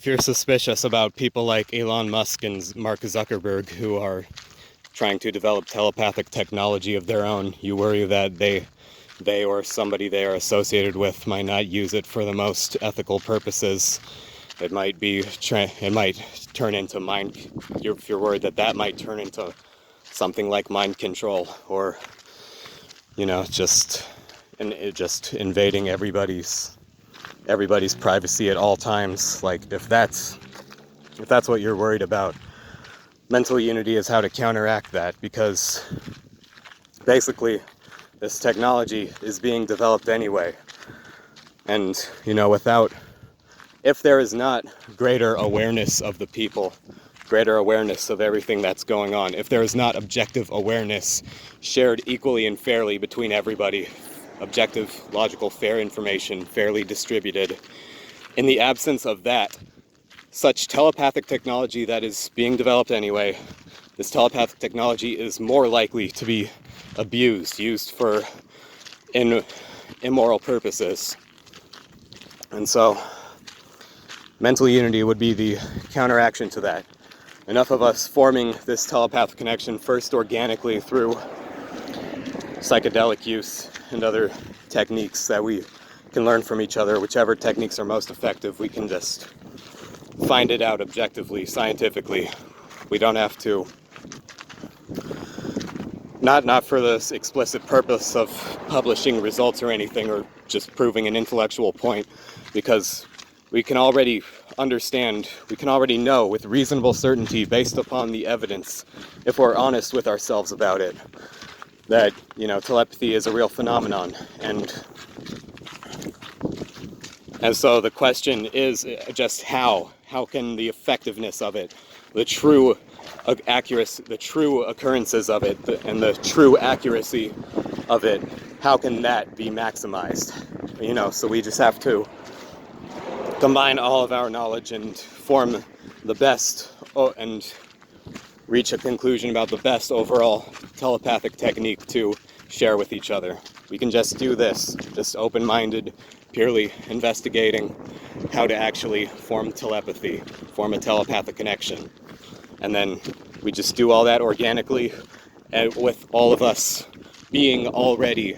if you're suspicious about people like Elon Musk and Mark Zuckerberg who are trying to develop telepathic technology of their own, you worry that they or somebody they are associated with might not use it for the most ethical purposes. It might turn into mind. If you're worried that might turn into something like mind control, or just invading everybody's privacy at all times. Like if that's what you're worried about, mental unity is how to counteract that, because basically this technology is being developed anyway. And, if there is not greater awareness of the people, greater awareness of everything that's going on, if there is not objective awareness shared equally and fairly between everybody, objective, logical, fair information, fairly distributed, in the absence of that, such telepathic technology that is being developed anyway, this telepathic technology is more likely to be abused, used for immoral purposes. And so mental unity would be the counteraction to that. Enough of us forming this telepathic connection first organically through psychedelic use and other techniques that we can learn from each other. Whichever techniques are most effective, we can just find it out objectively, scientifically. We don't have to, not for this explicit purpose of publishing results or anything, or just proving an intellectual point, because we can already understand, we can already know with reasonable certainty, based upon the evidence, if we're honest with ourselves about it, that, telepathy is a real phenomenon. And so the question is just how can the effectiveness of it, the true accuracy, the true occurrences of it, and the true accuracy of it, how can that be maximized? So we just have to combine all of our knowledge and form the best, and reach a conclusion about the best overall telepathic technique to share with each other. We can just do this, just open-minded, purely investigating how to actually form telepathy, form a telepathic connection. And then we just do all that organically, and with all of us being already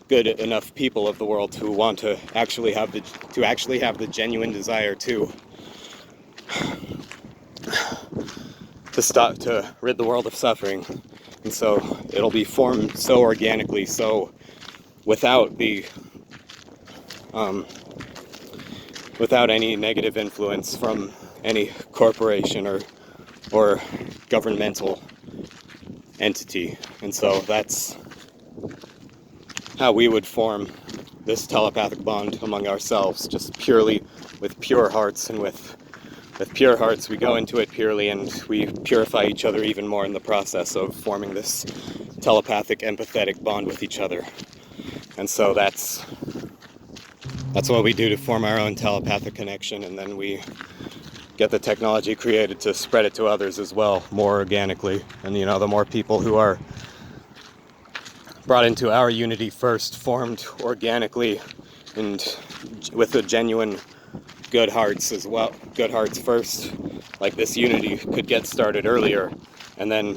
good enough people of the world who want to actually have the genuine desire to rid the world of suffering. And so it'll be formed so organically, so without any negative influence from any corporation or governmental entity. And so that's how we would form this telepathic bond among ourselves, just purely with pure hearts. And with pure hearts we go into it purely, and we purify each other even more in the process of forming this telepathic, empathetic bond with each other. And so that's what we do to form our own telepathic connection, and then we get the technology created to spread it to others as well, more organically. And the more people who are brought into our unity first, formed organically and with a genuine good hearts as well, good hearts first, like this unity could get started earlier, and then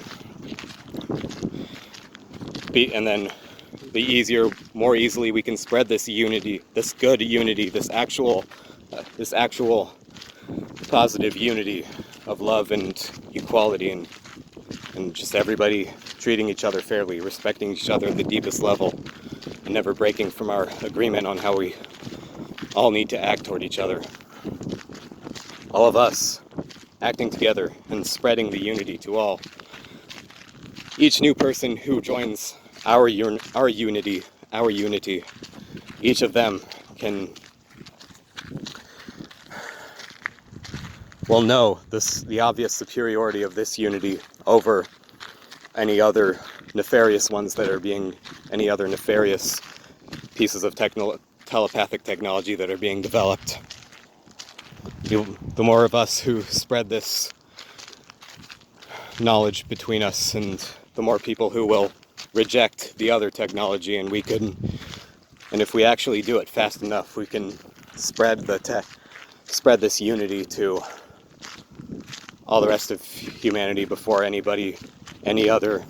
more easily we can spread this unity, this good unity, this actual positive unity of love and equality, and just everybody treating each other fairly, respecting each other at the deepest level, and never breaking from our agreement on how we all need to act toward each other. All of us acting together and spreading the unity to all. Each new person who joins our unity, each of them will know the obvious superiority of this unity over any other nefarious pieces of telepathic technology that are being developed. The more of us who spread this knowledge between us, and the more people who will reject the other technology, and if we actually do it fast enough, we can spread spread this unity to all the rest of humanity before any other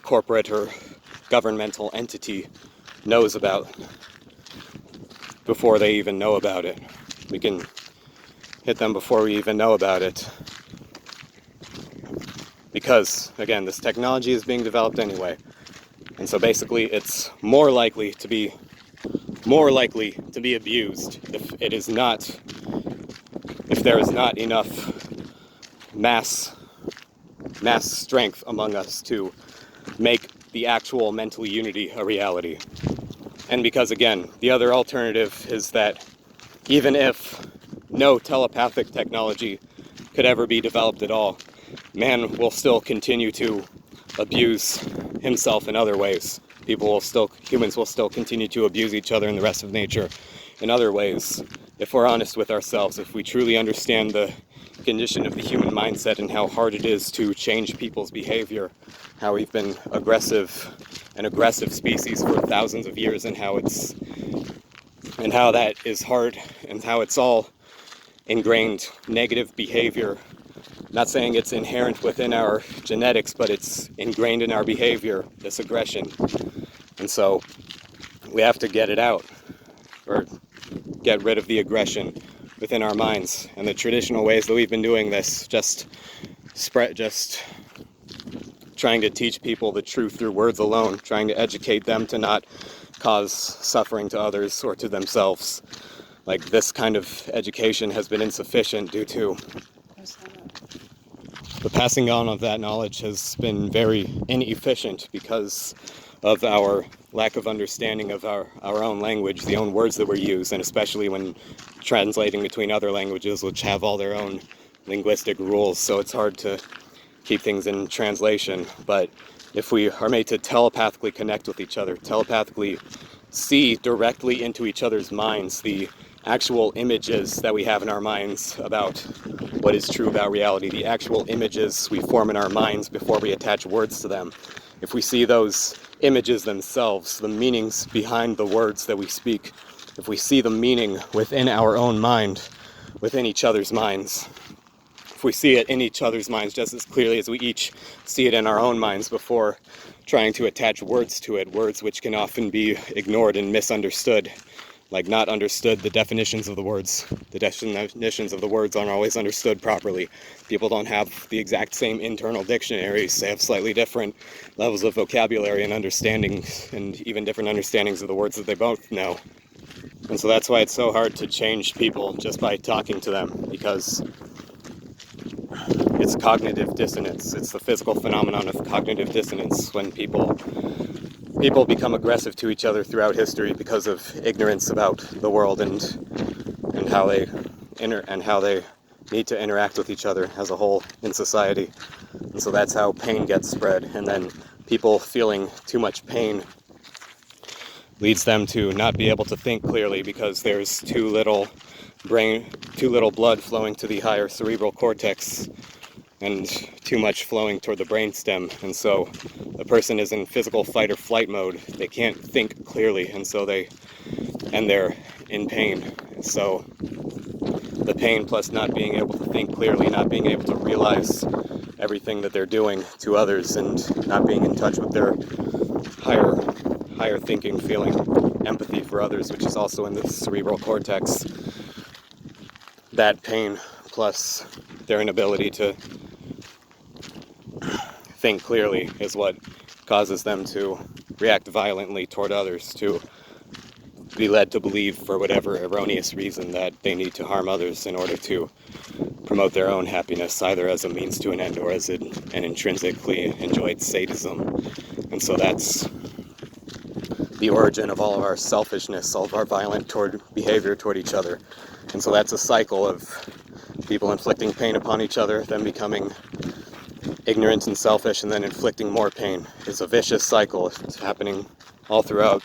corporate or governmental entity knows about, before they even know about it. We can hit them before we even know about it. Because, again, this technology is being developed anyway. And so basically it's more likely to be abused if there is not enough mass strength among us to make the actual mental unity a reality. And because, again, the other alternative is that even if no telepathic technology could ever be developed at all, man will still continue to abuse himself in other ways. Humans will still continue to abuse each other and the rest of nature in other ways. If we're honest with ourselves, if we truly understand the condition of the human mindset and how hard it is to change people's behavior, how we've been an aggressive species for thousands of years, and how that is hard, and how it's all ingrained negative behavior. Not saying it's inherent within our genetics, but it's ingrained in our behavior, this aggression. And so we have to get it out, or get rid of the aggression within our minds. And the traditional ways that we've been doing this, just trying to teach people the truth through words alone, trying to educate them to not cause suffering to others or to themselves. Like, this kind of education has been insufficient due to the passing on of that knowledge has been very inefficient because of our lack of understanding of our own language, the own words that were used, and especially when translating between other languages, which have all their own linguistic rules, so it's hard to keep things in translation. But if we are made to telepathically connect with each other, telepathically see directly into each other's minds the actual images that we have in our minds about what is true about reality, the actual images we form in our minds before we attach words to them. If we see those images themselves, the meanings behind the words that we speak, if we see the meaning within our own mind, within each other's minds, if we see it in each other's minds just as clearly as we each see it in our own minds before trying to attach words to it, words which can often be ignored and misunderstood, like not understood, the definitions of the words. The definitions of the words aren't always understood properly. People don't have the exact same internal dictionaries. They have slightly different levels of vocabulary and understanding, and even different understandings of the words that they both know. And so that's why it's so hard to change people just by talking to them, because it's cognitive dissonance. It's the physical phenomenon of cognitive dissonance when people become aggressive to each other throughout history because of ignorance about the world and how they need to interact with each other as a whole in society. And so that's how pain gets spread. And then people feeling too much pain leads them to not be able to think clearly because there's too little blood flowing to the higher cerebral cortex and too much flowing toward the brainstem. And so the person is in physical fight or flight mode. They can't think clearly, and so they're in pain. So the pain plus not being able to think clearly, not being able to realize everything that they're doing to others, and not being in touch with their higher thinking, feeling, empathy for others, which is also in the cerebral cortex. That pain plus their inability to think clearly is what causes them to react violently toward others, to be led to believe for whatever erroneous reason that they need to harm others in order to promote their own happiness, either as a means to an end or as an intrinsically enjoyed sadism. And so that's the origin of all of our selfishness, all of our violent behavior toward each other. And so that's a cycle of people inflicting pain upon each other, then becoming ignorant and selfish, and then inflicting more pain. It's a vicious cycle. It's happening all throughout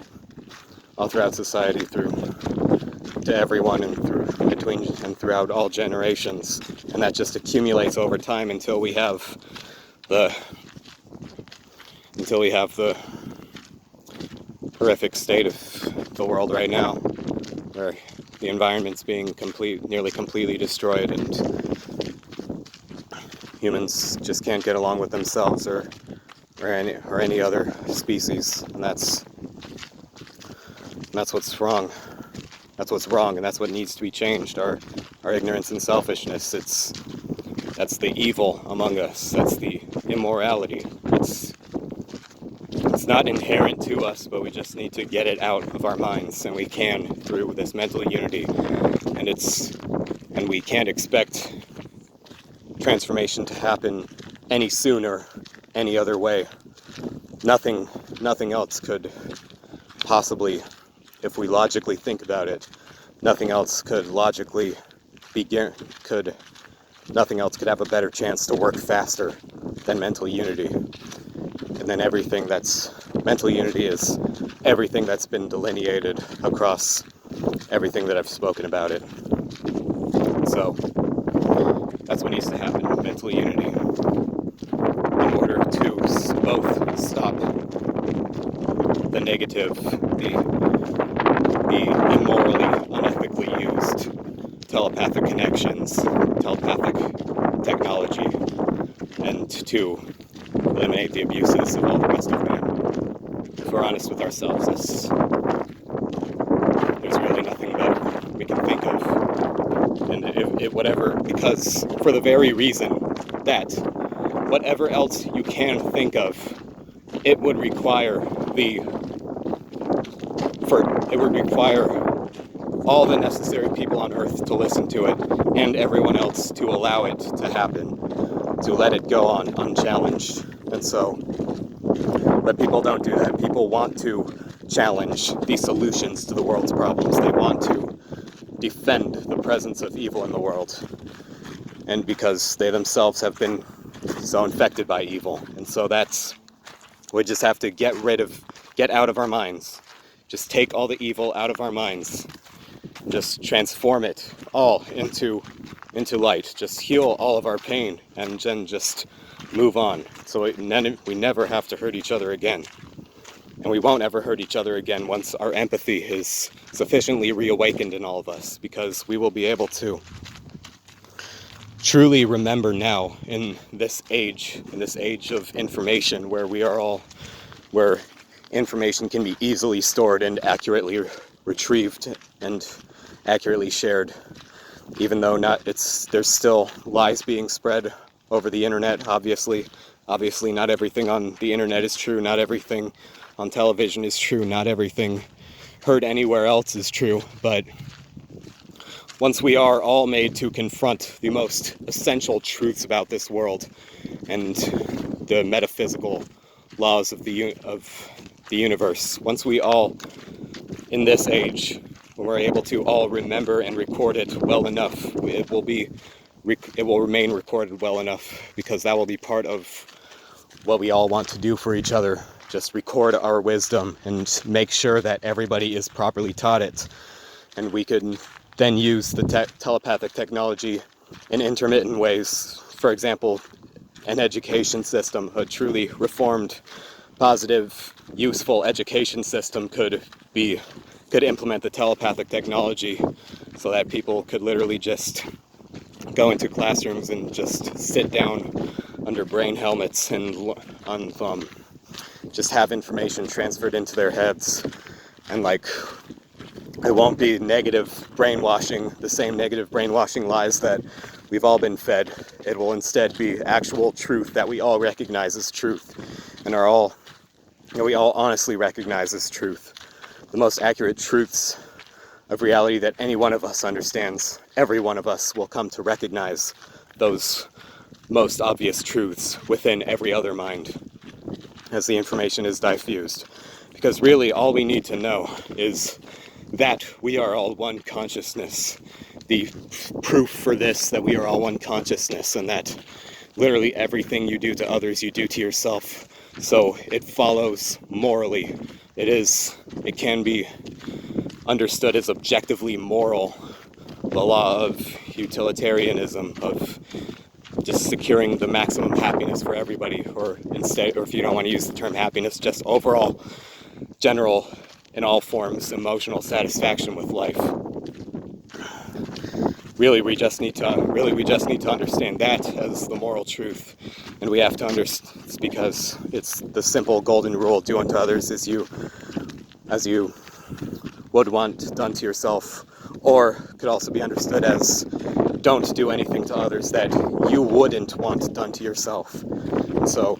society, to everyone, and throughout all generations. And that just accumulates over time until we have the horrific state of the world right now, where the environment's being nearly completely destroyed, and humans just can't get along with themselves or any other species, and that's what's wrong. That's what's wrong, and that's what needs to be changed. Our ignorance and selfishness. That's the evil among us. That's the immorality. It's not inherent to us, but we just need to get it out of our minds, and we can through this mental unity. And we can't expect transformation to happen any sooner, any other way. Nothing else could possibly, if we logically think about it, nothing else could logically nothing else could have a better chance to work faster than mental unity. And then mental unity is everything that's been delineated across everything that I've spoken about it. So that's what needs to happen, mental unity, in order to both stop the negative, the immorally, unethically used telepathic connections, telepathic technology, and to eliminate the abuses of all the rest of man. If we're honest with ourselves, there's really nothing better we can think of. And because for the very reason that whatever else you can think of, it would require all the necessary people on Earth to listen to it, and everyone else to allow it to happen, to let it go on unchallenged. And so, but people don't do that. People want to challenge the solutions to the world's problems. They want to defend the presence of evil in the world, and because they themselves have been so infected by evil. And so we just have to get out of our minds, just take all the evil out of our minds, just transform it all into light, just heal all of our pain, and then just move on, so we never have to hurt each other again. And we won't ever hurt each other again once our empathy is sufficiently reawakened in all of us, because we will be able to truly remember now, in this age of information, where information can be easily stored and accurately retrieved and accurately shared, even though there's still lies being spread over the internet. Obviously not everything on the internet is true, not everything on television is true, not everything heard anywhere else is true, but once we are all made to confront the most essential truths about this world and the metaphysical laws of the universe, once we all, in this age, when we're able to all remember and record it well enough, it will remain recorded well enough, because that will be part of what we all want to do for each other. Just record our wisdom and make sure that everybody is properly taught it. And we can then use the telepathic technology in intermittent ways. For example, an education system, a truly reformed, positive, useful education system could implement the telepathic technology, so that people could literally just go into classrooms and just sit down under brain helmets and just have information transferred into their heads. And it won't be negative brainwashing, the same negative brainwashing lies that we've all been fed. It will instead be actual truth that we all recognize as truth, and we all honestly recognize as truth. The most accurate truths of reality that any one of us understands. Every one of us will come to recognize those most obvious truths within every other mind as the information is diffused. Because really all we need to know is that we are all one consciousness. The proof for this, that we are all one consciousness, and that literally everything you do to others, you do to yourself. So it follows morally. It can be understood as objectively moral, the law of utilitarianism, of just securing the maximum happiness for everybody, or if you don't want to use the term happiness, just overall, general, in all forms, emotional satisfaction with life. really we just need to understand that as the moral truth, and we have to understand, because it's the simple golden rule: do unto others as you would want done to yourself, or could also be understood as don't do anything to others that you wouldn't want done to yourself. So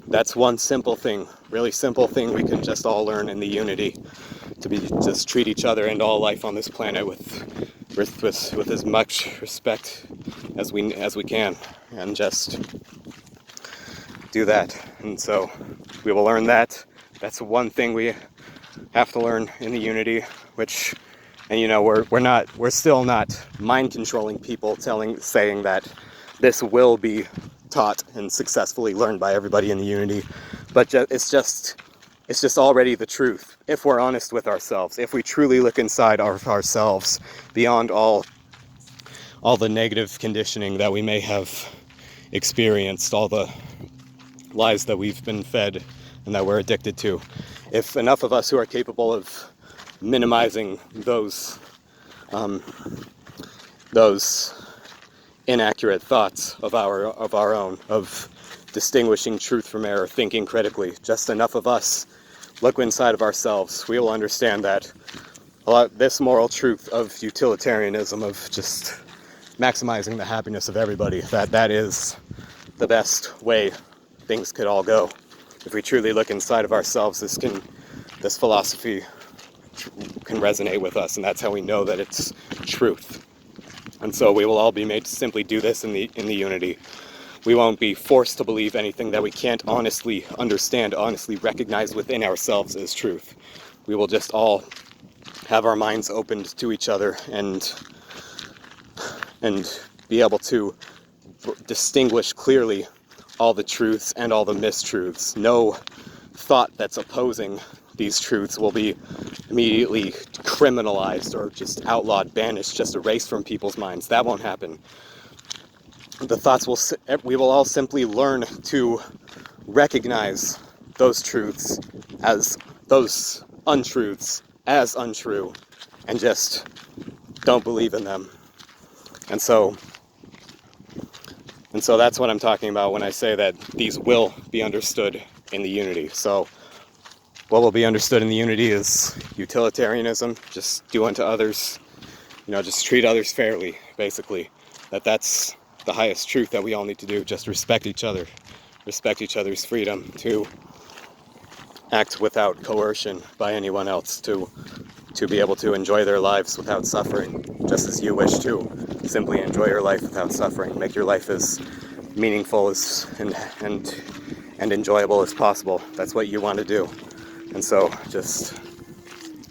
that's one simple thing, really simple thing we can just all learn in the unity, to be just treat each other and all life on this planet with as much respect as we can, and just do that. And so we will learn that. That's one thing we have to learn in the unity, which, and we're still not mind controlling people saying that this will be taught and successfully learned by everybody in the unity, but it's just already the truth if we're honest with ourselves, if we truly look inside of ourselves beyond all the negative conditioning that we may have experienced, all the lies that we've been fed and that we're addicted to. If enough of us who are capable of minimizing those inaccurate thoughts of our own, of distinguishing truth from error, thinking critically, just enough of us look inside of ourselves, we will understand that this moral truth of utilitarianism, of just maximizing the happiness of everybody, that is the best way things could all go. If we truly look inside of ourselves, this philosophy can resonate with us, and that's how we know that it's truth. And so we will all be made to simply do this in the unity. We won't be forced to believe anything that we can't honestly understand, honestly recognize within ourselves as truth. We will just all have our minds opened to each other and be able to distinguish clearly all the truths and all the mistruths. No thought that's opposing these truths will be immediately criminalized or just outlawed, banished, just erased from people's minds. That won't happen. The thoughts we will all simply learn to recognize those truths as those untruths as untrue, and just don't believe in them. And so that's what I'm talking about when I say that these will be understood in the unity. So what will be understood in the unity is utilitarianism, just do unto others, just treat others fairly, basically. That's the highest truth that we all need to do, just respect each other, respect each other's freedom to act without coercion by anyone else, to be able to enjoy their lives without suffering, just as you wish to simply enjoy your life without suffering, make your life as meaningful as and enjoyable as possible. That's what you want to do. And so just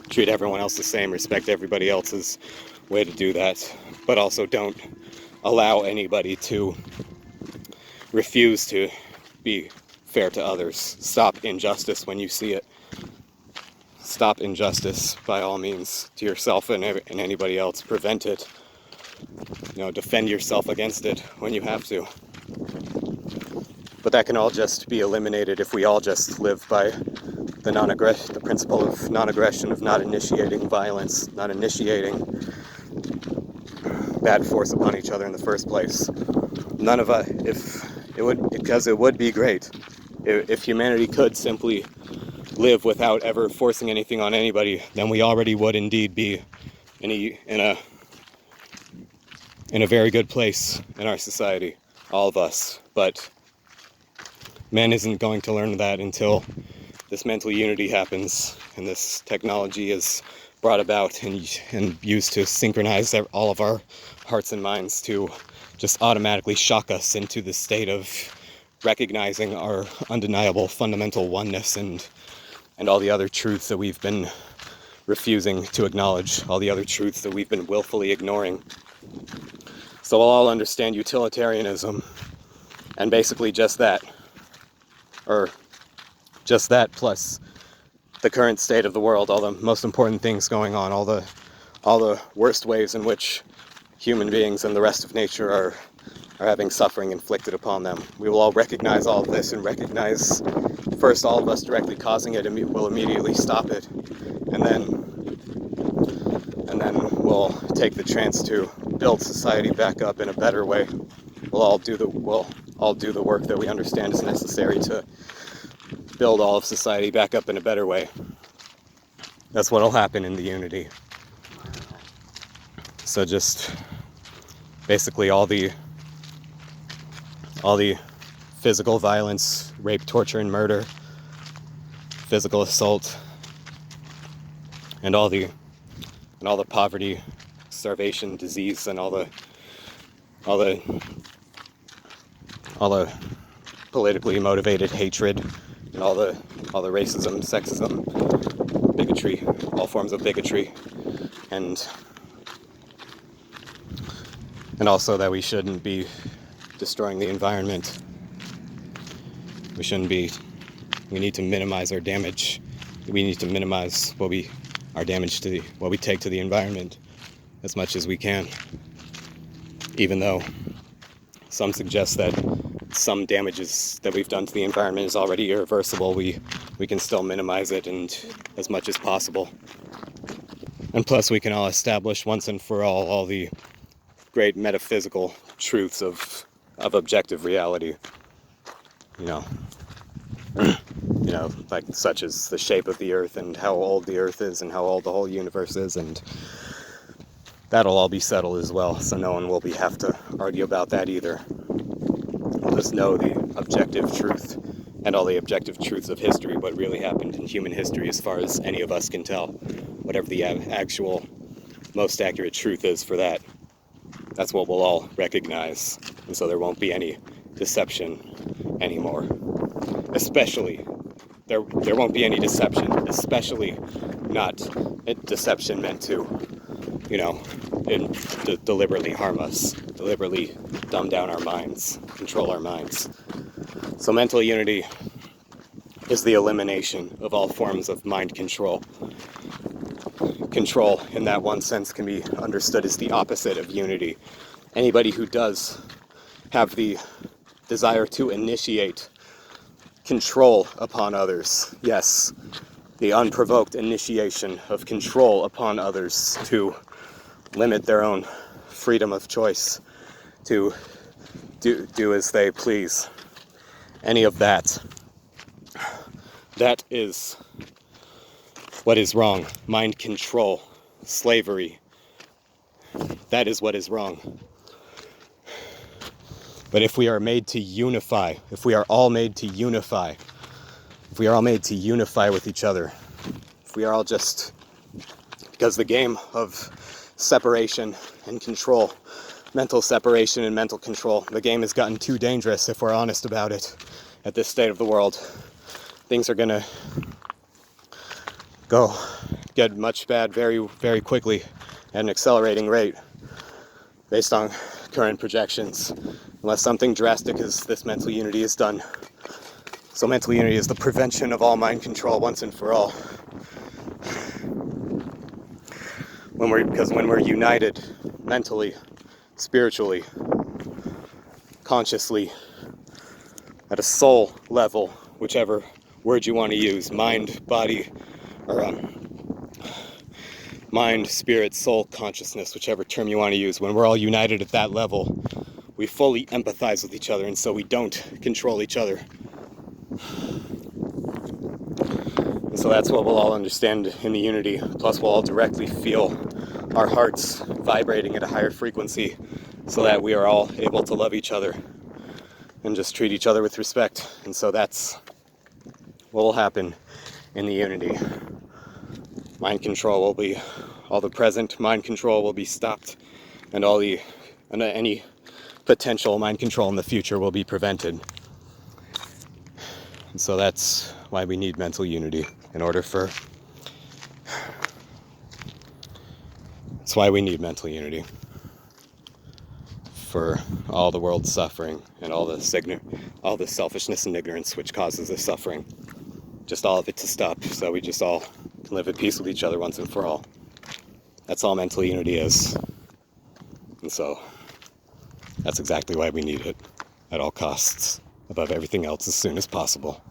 treat everyone else the same, respect everybody else's way to do that, but also don't allow anybody to refuse to be fair to others. Stop injustice when you see it. Stop injustice by all means, to yourself and anybody else. Prevent it. Defend yourself against it when you have to. But that can all just be eliminated if we all just live by the principle of non-aggression, of not initiating violence, not initiating bad force upon each other in the first place. None of us, because it would be great if humanity could simply live without ever forcing anything on anybody, then we already would indeed be in a very good place in our society, all of us. But man isn't going to learn that until this mental unity happens and this technology is brought about and used to synchronize all of our hearts and minds to just automatically shock us into the state of recognizing our undeniable fundamental oneness and all the other truths that we've been refusing to acknowledge, all the other truths that we've been willfully ignoring. So we'll all understand utilitarianism, and basically just that, or just that plus the current state of the world, all the most important things going on, all the worst ways in which human beings and the rest of nature are having suffering inflicted upon them. We will all recognize all of this and recognize first all of us directly causing it, and will immediately stop it, and then we'll take the chance to build society back up in a better way. We'll all do the work that we understand is necessary to build all of society back up in a better way. That's what'll happen in the unity. So just basically all the physical violence, rape, torture, and murder, physical assault, and all the poverty, starvation, disease, and all the politically motivated hatred, and all the racism, sexism, bigotry, all forms of bigotry, and also that we shouldn't be destroying the environment. We need to minimize our damage. We need to minimize what we take to the environment as much as we can. Even though some suggest that some damages that we've done to the environment is already irreversible, we can still minimize it and as much as possible. And plus we can all establish once and for all the great metaphysical truths of objective reality. Like such as the shape of the earth and how old the earth is and how old the whole universe is, and that'll all be settled as well, so no one will have to argue about that either. We'll just know the objective truth and all the objective truths of history, what really happened in human history as far as any of us can tell, whatever the actual most accurate truth is for that. That's what we'll all recognize, and so there won't be any deception anymore. Especially, there won't be any deception, especially not a deception meant to, deliberately harm us, deliberately dumb down our minds, control our minds. So mental unity is the elimination of all forms of mind control. Control, in that one sense, can be understood as the opposite of unity. Anybody who does have the desire to initiate control upon others, yes, the unprovoked initiation of control upon others to limit their own freedom of choice, to do as they please, any of that is what is wrong. Mind control, slavery, that is what is wrong. But if we are made to unify, if we are all made to unify with each other, if we are all just, because the game of separation and control, mental separation and mental control, the game has gotten too dangerous if we're honest about it at this state of the world. Things are gonna get much bad very, very quickly at an accelerating rate based on current projections, unless something drastic as this mental unity is done. So mental unity is the prevention of all mind control once and for all. Because when we're united mentally, spiritually, consciously, at a soul level, whichever word you want to use, mind, body, or mind, spirit, soul, consciousness, whichever term you want to use, when we're all united at that level, we fully empathize with each other, and so we don't control each other. And so that's what we'll all understand in the unity. Plus we'll all directly feel our hearts vibrating at a higher frequency so that we are all able to love each other and just treat each other with respect. And so that's what will happen in the unity. Mind control will be, all the present mind control will be stopped, and any potential mind control in the future will be prevented. And so that's why we need mental unity that's why we need mental unity for all the world's suffering and all the selfishness and ignorance which causes the suffering. Just all of it to stop, so we just all can live at peace with each other once and for all. That's all mental unity is. And so that's exactly why we need it at all costs, above everything else, as soon as possible.